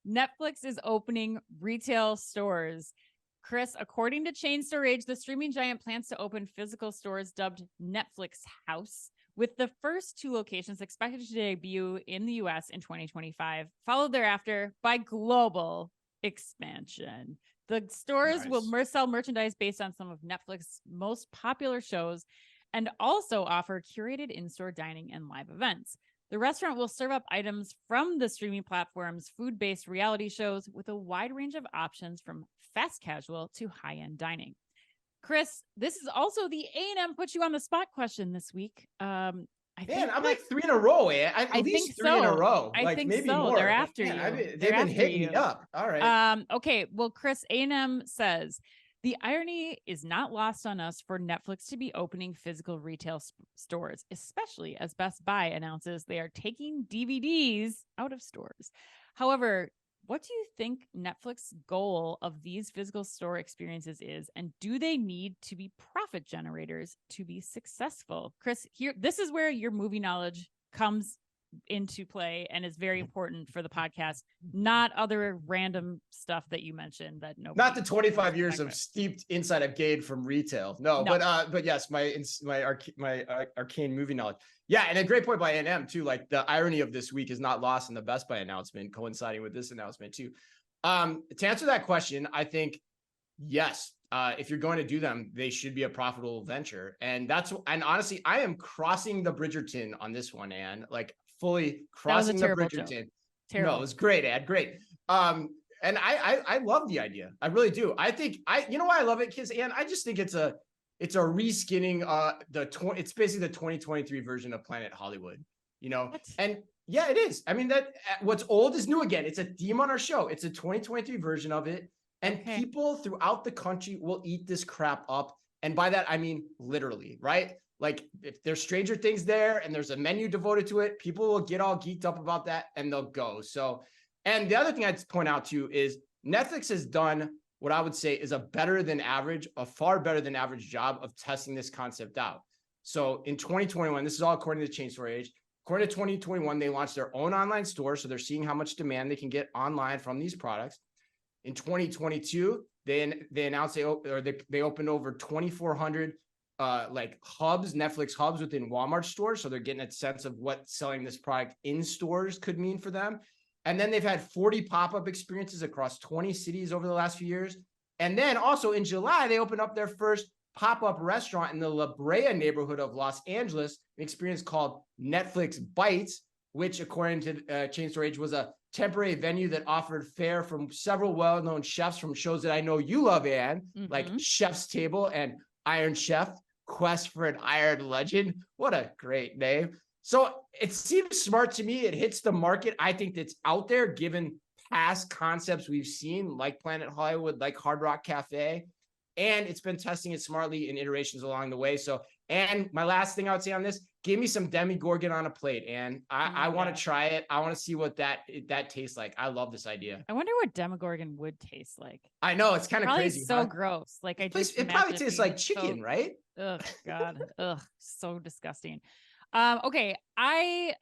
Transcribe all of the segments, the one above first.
Netflix is opening retail stores. Chris, according to Chain Store Age, the streaming giant plans to open physical stores dubbed Netflix House, with the first 2 locations expected to debut in the US in 2025, followed thereafter by global expansion. The stores will sell merchandise based on some of Netflix's most popular shows and also offer curated in-store dining and live events. The restaurant will serve up items from the streaming platform's food-based reality shows with a wide range of options from fast casual to high-end dining. Chris, this is also the A&M put you on the spot question this week. I'm like 3 in a row. At least 3 in a row. I think maybe so. More. They're after you. They've been hitting me up. All right. Okay. Well, Chris, A&M says, the irony is not lost on us for Netflix to be opening physical retail stores, especially as Best Buy announces they are taking DVDs out of stores. However, what do you think Netflix's goal of these physical store experiences is, and do they need to be profit generators to be successful? Chris, this is where your movie knowledge comes into play and is very important for the podcast, not other random stuff that you mentioned that not the 25 years of steeped insight I've gained from retail. No. But yes, my arcane movie knowledge. Yeah, and a great point by A&M too. Like, the irony of this week is not lost in the Best Buy announcement, coinciding with this announcement too. To answer that question, I think yes. If you're going to do them, they should be a profitable venture, and honestly, I am crossing the Bridgerton on this one, Anne. Like, fully crossing the Bridgerton. No, it was great, Ad. Great. And I love the idea. I really do. I think you know why I love it, because Anne, I just think it's a reskinning. It's basically the 2023 version of Planet Hollywood. What? And yeah, it is. I mean, that what's old is new again. It's a theme on our show. It's a 2023 version of it. And people throughout the country will eat this crap up. And by that, I mean literally, right? Like, if there's Stranger Things there and there's a menu devoted to it, people will get all geeked up about that and they'll go. So, and the other thing I'd point out too is Netflix has done what I would say is a far better than average job of testing this concept out. So in 2021, this is all according to Chain Store Age. According to 2021, they launched their own online store. So they're seeing how much demand they can get online from these products. In 2022, they announced they opened over 2,400 hubs, Netflix hubs within Walmart stores. So they're getting a sense of what selling this product in stores could mean for them. And then they've had 40 pop-up experiences across 20 cities over the last few years. And then also in July, they opened up their first pop-up restaurant in the La Brea neighborhood of Los Angeles, an experience called Netflix Bites, which according to Chain Store Age was a temporary venue that offered fare from several well-known chefs from shows that I know you love, Anne, like Chef's Table and Iron Chef, Quest for an Iron Legend. What a great name. So it seems smart to me. It hits the market. I think that's out there given past concepts we've seen, like Planet Hollywood, like Hard Rock Cafe, and it's been testing it smartly in iterations along the way. So, and my last thing I would say on this, give me some Demogorgon on a plate, and I want to try it. I want to see what that tastes like. I love this idea. I wonder what Demogorgon would taste like. I know, it's kind of crazy. So gross. Like, it probably tastes like chicken, right? Ugh, God. Ugh, so disgusting. Okay, I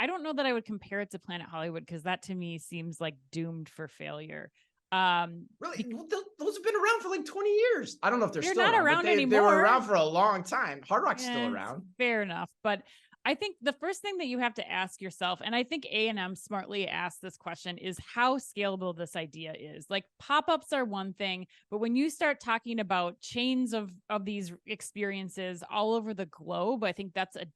don't know that I would compare it to Planet Hollywood, because that to me seems like doomed for failure. Really? Those have been around for like 20 years. I don't know if they're still not around anymore. They were around for a long time. Hard Rock's still around. Fair enough. But I think the first thing that you have to ask yourself, and I think A&M smartly asked this question, is how scalable this idea is. Like, pop-ups are one thing, but when you start talking about chains of these experiences all over the globe, I think that's a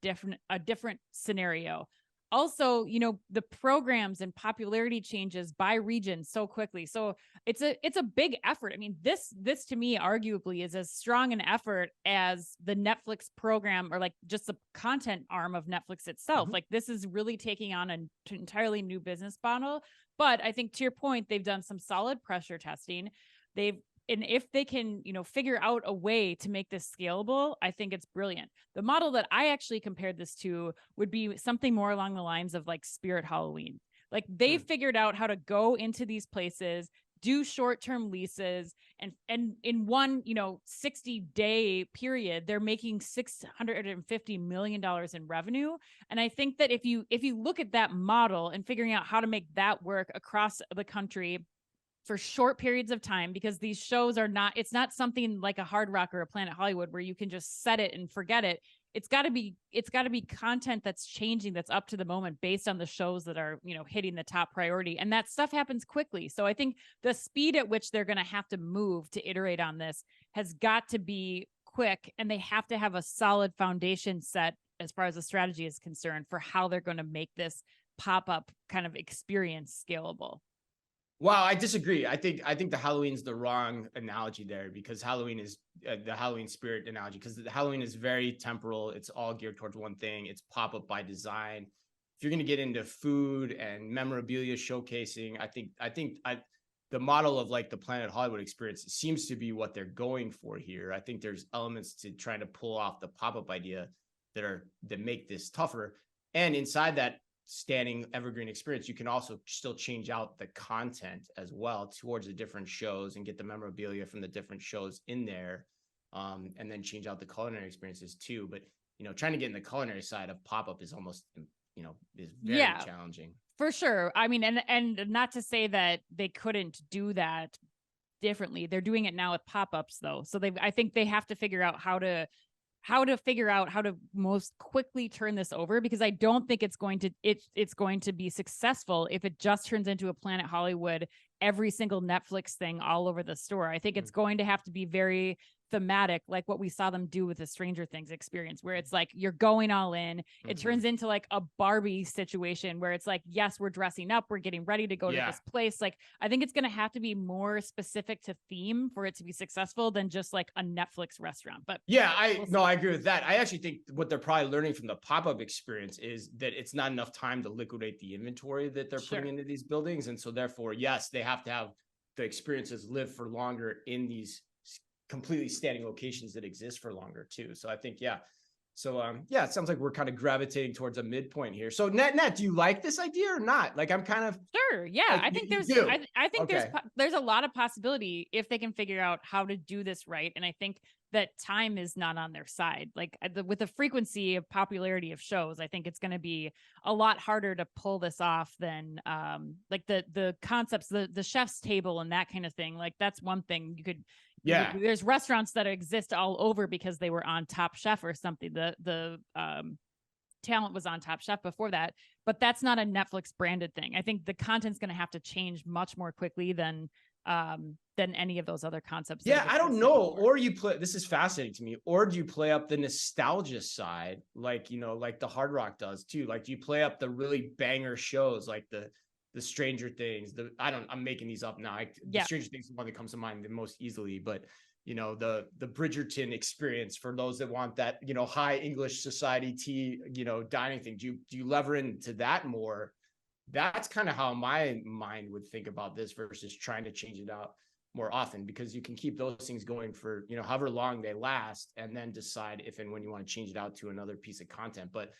different scenario. Also, the programs and popularity changes by region so quickly. So it's a big effort. I mean, this to me arguably is as strong an effort as the Netflix program, or like just the content arm of Netflix itself. Like, this is really taking on an entirely new business model. But I think, to your point, they've done some solid pressure testing. And if they can, figure out a way to make this scalable, I think it's brilliant. The model that I actually compared this to would be something more along the lines of like Spirit Halloween. Like, they figured out how to go into these places, do short-term leases, and in one, 60-day period, they're making $650 million in revenue. And I think that if you look at that model and figuring out how to make that work across the country for short periods of time, because these shows are not, it's not something like a Hard Rock or a Planet Hollywood where you can just set it and forget it. It's got to be content that's changing, that's up to the moment based on the shows that are, hitting the top priority. And that stuff happens quickly. So I think the speed at which they're going to have to move to iterate on this has got to be quick, and they have to have a solid foundation set as far as the strategy is concerned for how they're going to make this pop-up kind of experience scalable. Wow, I disagree. I think the Halloween's the wrong analogy there, because Halloween is the Halloween spirit analogy, because the Halloween is very temporal. It's all geared towards one thing. It's pop-up by design. If you're going to get into food and memorabilia showcasing, I think the model of like the Planet Hollywood experience seems to be what they're going for here. I think there's elements to trying to pull off the pop-up idea that make this tougher. And inside that standing evergreen experience, you can also still change out the content as well towards the different shows and get the memorabilia from the different shows in there, and then change out the culinary experiences too. But trying to get in the culinary side of pop-up is almost is very challenging for sure. I mean, and not to say that they couldn't do that differently. They're doing it now with pop-ups though, so I think they have to figure out how to most quickly turn this over, because I don't think it's going to be successful if it just turns into a Planet Hollywood, every single Netflix thing all over the store. I think it's going to have to be very thematic, like what we saw them do with the Stranger Things experience, where it's like you're going all in. It turns into like a Barbie situation where it's like, yes, we're dressing up, we're getting ready to go to this place. Like, I think it's going to have to be more specific to theme for it to be successful than just like a Netflix restaurant. But I agree with that. I actually think what they're probably learning from the pop-up experience is that it's not enough time to liquidate the inventory that they're putting into these buildings. And so therefore, yes, they have to have the experiences live for longer in these completely standing locations that exist for longer too. So I think, So it sounds like we're kind of gravitating towards a midpoint here. So net, do you like this idea or not? Like, I'm kind of sure. Yeah. Like, I think there's a lot of possibility if they can figure out how to do this right. And I think that time is not on their side. Like with the frequency of popularity of shows, I think it's going to be a lot harder to pull this off than like the concepts, the chef's table and that kind of thing. Like that's one thing you could. Yeah, there's restaurants that exist all over because they were on Top Chef or something. The talent was on Top Chef before that, but that's not a Netflix branded thing. I think the content's going to have to change much more quickly than any of those other concepts. Yeah, I don't know. Before. Or you play. This is fascinating to me. Or do you play up the nostalgia side, like like the Hard Rock does too? Like, do you play up the really banger shows, like the Stranger Things? I'm making these up now. The Stranger Things is one that comes to mind the most easily, but the Bridgerton experience for those that want that high English society tea dining thing. Do you lever into that more? That's kind of how my mind would think about this versus trying to change it out more often, because you can keep those things going for however long they last, and then decide if and when you want to change it out to another piece of content. But